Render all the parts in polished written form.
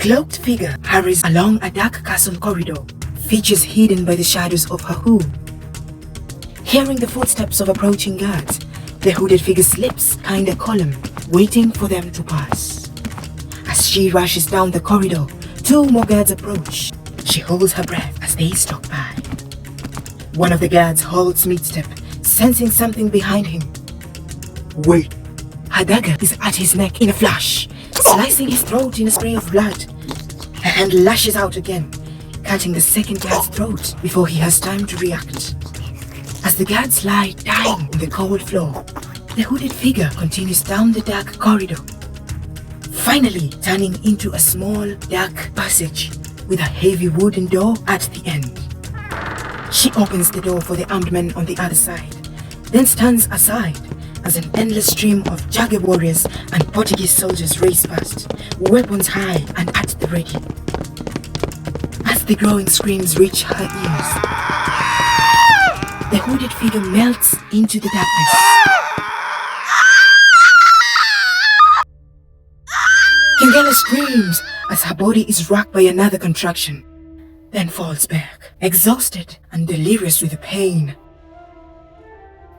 cloaked figure hurries along a dark castle corridor, features hidden by the shadows of her hood. Hearing the footsteps of approaching guards, the hooded figure slips behind a column, waiting for them to pass. As she rushes down the corridor, 2 more guards approach. She holds her breath as they stalk by. One of the guards halts mid-step, sensing something behind him. Wait! Her dagger is at his neck in a flash, slicing his throat in a spray of blood. Her hand lashes out again, cutting the second guard's throat before he has time to react. As the guards lie dying on the cold floor, the hooded figure continues down the dark corridor, finally turning into a small, dark passage with a heavy wooden door at the end. She opens the door for the armed men on the other side, then stands aside as an endless stream of jagged warriors and Portuguese soldiers race past, weapons high and at the ready. As the growing screams reach her ears, the hooded figure melts into the darkness. Kingela screams as her body is racked by another contraction, then falls back, exhausted and delirious with pain.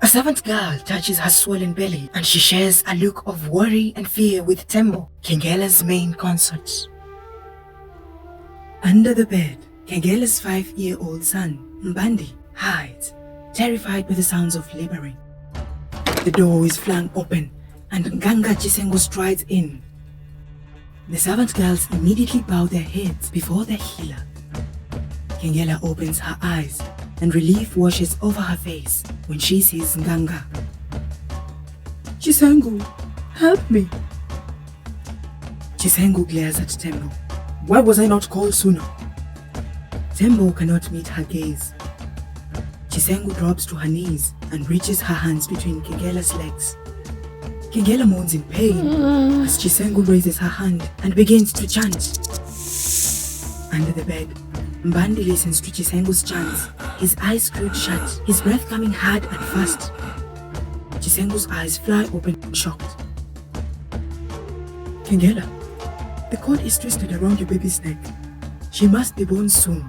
A servant girl touches her swollen belly and she shares a look of worry and fear with Tembo, Kingela's main consort. Under the bed, Kingela's 5-year-old son, Mbande, hides, terrified by the sounds of laboring. The door is flung open and Nxinga strides in. The servant girls immediately bow their heads before their healer. Kingela opens her eyes and relief washes over her face when she sees Nxinga. Chisengu, help me. Chisengu glares at Tembo. Why was I not called sooner? Tembo cannot meet her gaze. Chisengu drops to her knees and reaches her hands between Kingela's legs. Kingela moans in pain as Chisengu raises her hand and begins to chant. Under the bed, Mbande listens to Chisengu's chants, his eyes screwed shut, his breath coming hard and fast. Chisengu's eyes fly open, shocked. Kingela, the cord is twisted around your baby's neck. She must be born soon.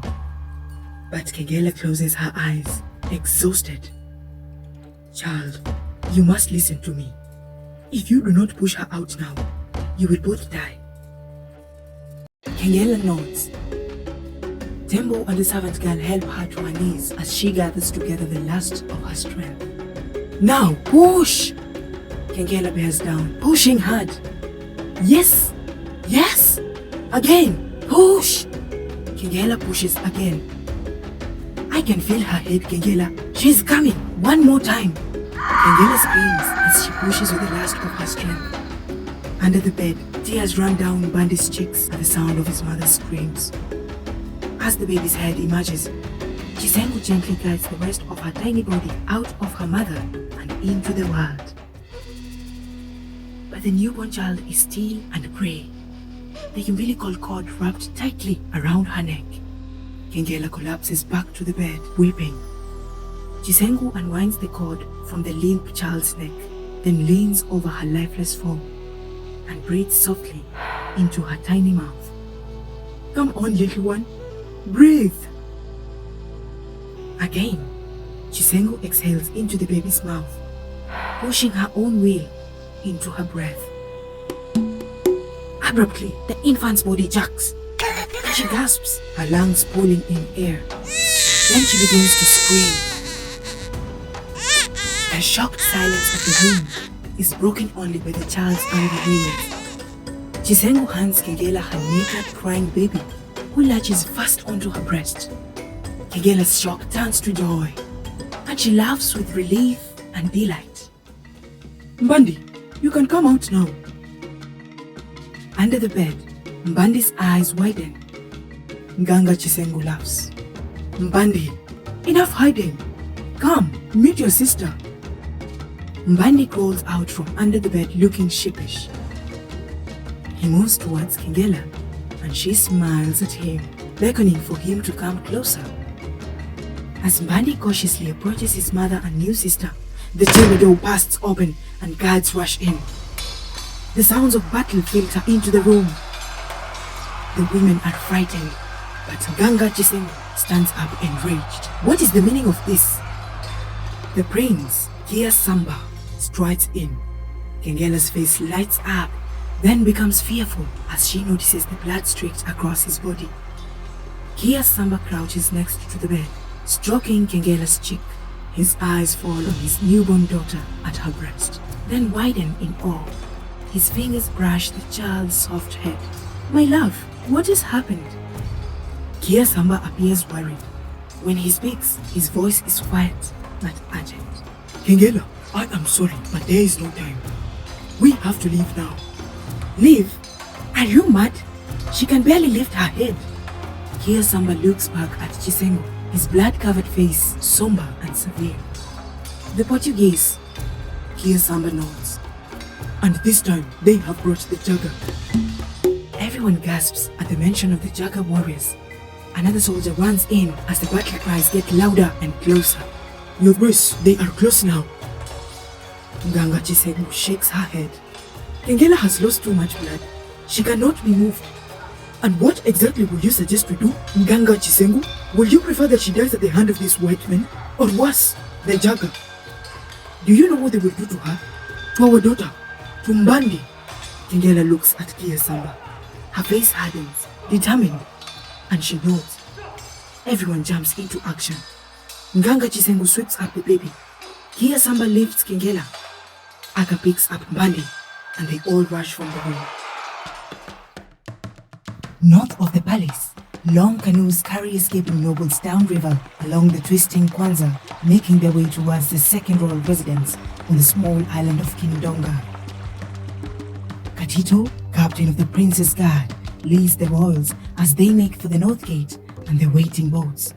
But Kingela closes her eyes, exhausted. Child, you must listen to me. If you do not push her out now, you will both die. Kingela nods. Tembo and the servant girl help her to her knees as she gathers together the last of her strength. Now, push! Kingela bears down, pushing hard. Yes! Yes! Again! Push! Kingela pushes again. I can feel her head, Kingela. She's coming! One more time! Kingela screams as she pushes with the last of her strength. Under the bed, tears run down Mbande's cheeks at the sound of his mother's screams. As the baby's head emerges, Chisengu gently guides the rest of her tiny body out of her mother and into the world. But the newborn child is still and grey, the umbilical cord wrapped tightly around her neck. Kingela collapses back to the bed, weeping. Chisengu unwinds the cord from the limp child's neck, then leans over her lifeless form and breathes softly into her tiny mouth. Come on, little one. Breathe. Again, Chisengu exhales into the baby's mouth, pushing her own will into her breath. Abruptly, the infant's body jerks. She gasps, her lungs pulling in air. Then she begins to scream. The shocked silence of the room is broken only by the child's angry wails. Chisengu hands Kingela her naked, crying baby, who latches fast onto her breast. Kingela's shock turns to joy, and she laughs with relief and delight. Mbande, you can come out now. Under the bed, Mbande's eyes widen. Nxinga Chisengu laughs. Mbande, enough hiding. Come, meet your sister. Mbande crawls out from under the bed looking sheepish. He moves towards Kingela, and she smiles at him, beckoning for him to come closer. As Mbande cautiously approaches his mother and new sister, the chamber door bursts open and guards rush in. The sounds of battle filter into the room. The women are frightened, but Ganga Chisengo stands up enraged. What is the meaning of this? The prince, Kia Samba, strides in. Kengela's face lights up, then becomes fearful as she notices the blood streaked across his body. Kia Samba crouches next to the bed, stroking Kengela's cheek. His eyes fall on his newborn daughter at her breast, then widen in awe. His fingers brush the child's soft head. My love, what has happened? Kia Samba appears worried. When he speaks, his voice is quiet but urgent. Kengela, I am sorry, but there is no time. We have to leave now. Leave? Are you mad? She can barely lift her head. Kia Samba looks back at Chisengo, his blood-covered face somber and severe. The Portuguese. Kia Samba nods. And this time, they have brought the Jaga. Everyone gasps at the mention of the Jaga warriors. Another soldier runs in as the battle cries get louder and closer. Your Grace, they are close now. Nganga Chisengo shakes her head. Kengela has lost too much blood. She cannot be moved. And what exactly will you suggest we do, Nganga Chisengo? Will you prefer that she dies at the hand of these white men? Or worse, the Jaga? Do you know what they will do to her? To our daughter? To Mbande? Kengela looks at Kia Samba. Her face hardens, determined, and she nods. Everyone jumps into action. Nganga Chisengo sweeps up the baby. Kia Samba lifts Kengela. Aka picks up Mbande, and they all rush from the room. North of the palace, long canoes carry escaping nobles downriver along the twisting Kwanza, making their way towards the second royal residence on the small island of Ndongo. Katito, captain of the Prince's Guard, leads the royals as they make for the north gate and the waiting boats.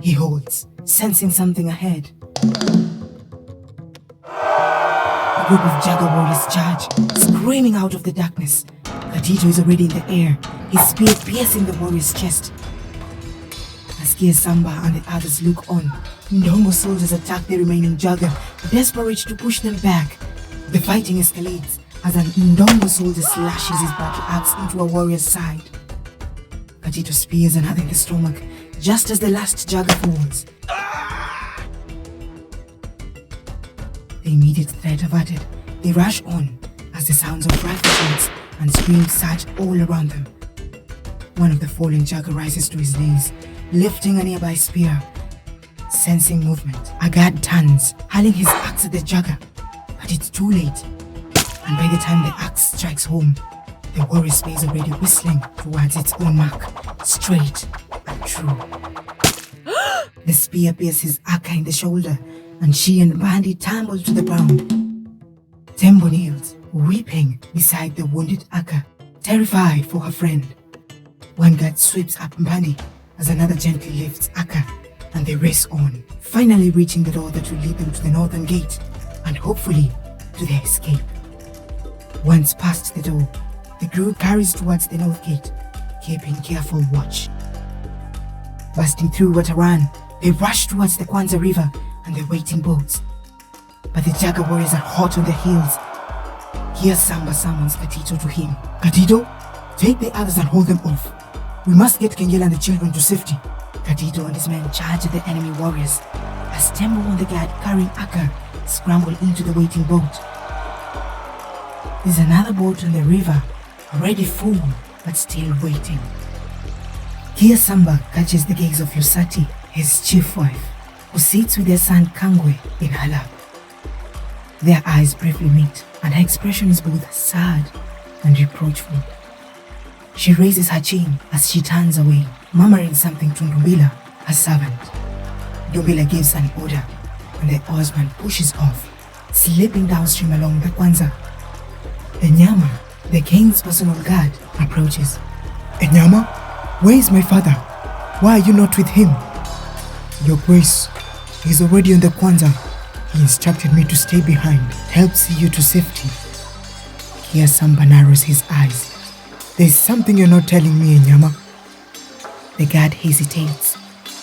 He holds, sensing something ahead. A group of Jaga warriors charge, screaming out of the darkness. Katito is already in the air, his spear piercing the warrior's chest. As Kia Samba and the others look on, Ndongo soldiers attack the remaining Jaga, desperate to push them back. The fighting escalates as an Ndongo soldier slashes his battle axe into a warrior's side. Katito spears another in the stomach, just as the last Jaga falls. The immediate threat averted, they rush on as the sounds of rifle shots and screams surge all around them. One of the fallen Jaga rises to his knees, lifting a nearby spear. Sensing movement, a guard turns, hurling his axe at the Jaga, but it's too late. And by the time the axe strikes home, the warrior's spear is already whistling towards its own mark, straight and true. The spear pierces Aka in the shoulder, and she and Mbande tumble to the ground. Tembo kneels, weeping beside the wounded Aka, terrified for her friend. One guard sweeps up Mbande as another gently lifts Aka, and they race on, finally reaching the door that will lead them to the northern gate, and hopefully to their escape. Once past the door, the group carries towards the north gate, keeping careful watch. Busting through Wataran, they rush towards the Kwanza River and the waiting boats. But the Jaga warriors are hot on their heels. Kia Samba summons Katito to him. Katito, take the others and hold them off. We must get Kengela and the children to safety. Katito and his men charge at the enemy warriors as Tembo and the guard carrying Aka scramble into the waiting boat. There's another boat on the river, already full but still waiting. Kia Samba catches the gaze of Lusati, his chief wife, who sits with their son Kangwe in her lap. Their eyes briefly meet, and her expression is both sad and reproachful. She raises her chin as she turns away, murmuring something to Ndumbila, her servant. Ndumbila gives an order, and the oarsman pushes off, slipping downstream along the Kwanza. Enyama, the king's personal guard, approaches. Enyama, where is my father? Why are you not with him? Your Grace, he's already on the Kwanza. He instructed me to stay behind, help see you to safety. Kia Samba narrows his eyes. There's something you're not telling me, Enyama. The guard hesitates,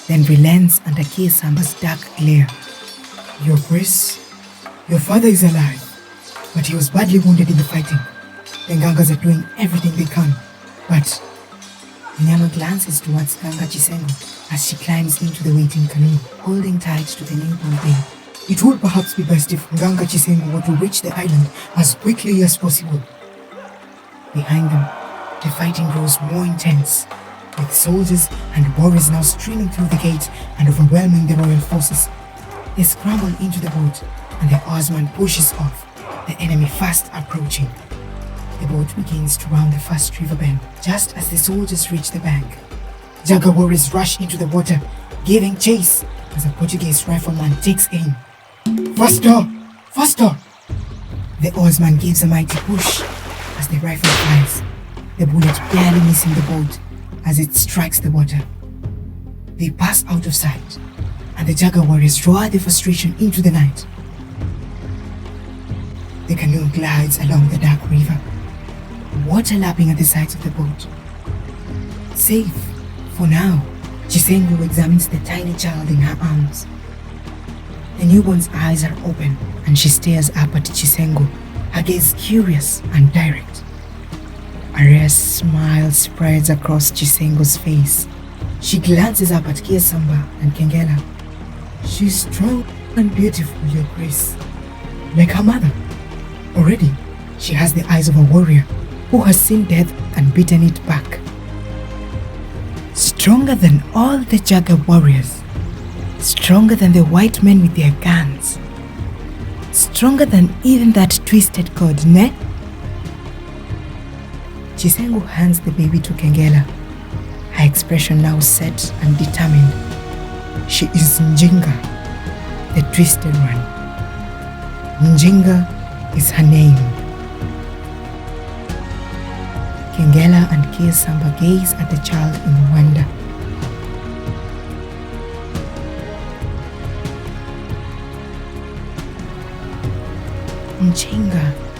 then relents under Kia Samba's dark glare. Your Grace, your father is alive, but he was badly wounded in the fighting. The Ngangas are doing everything they can, But Nyama glances towards Ganga Chisengo as she climbs into the waiting canoe, holding tight to the newborn babe. It would perhaps be best if Nganga Chisengo were to reach the island as quickly as possible. Behind them, the fighting grows more intense, with soldiers and warriors now streaming through the gate and overwhelming the royal forces. They scramble into the boat, and the oarsman pushes off, the enemy fast approaching. The boat begins to round the first river bend, just as the soldiers reach the bank. Jaga warriors rush into the water, giving chase as a Portuguese rifleman takes aim. Faster! Faster! The oarsman gives a mighty push as the rifle fires, the bullet barely missing the boat as it strikes the water. They pass out of sight, and the Jaga warriors roar their frustration into the night. The canoe glides along the dark river, water lapping at the sides of the boat. Safe, for now, Chisengo examines the tiny child in her arms. The newborn's eyes are open, and she stares up at Chisengo, her gaze curious and direct. A rare smile spreads across Chisengo's face. She glances up at Kiesamba and Kengela. She's strong and beautiful, Your Grace. Like her mother. Already, she has the eyes of a warrior who has seen death and beaten it back. Stronger than all the Jaga warriors. Stronger than the white men with their guns. Stronger than even that twisted god, ne? Chisengo hands the baby to Kengela, her expression now set and determined. She is Nxinga, the twisted one. Nxinga is her name. Kengela and Kiesamba gaze at the child in wonder. Nxinga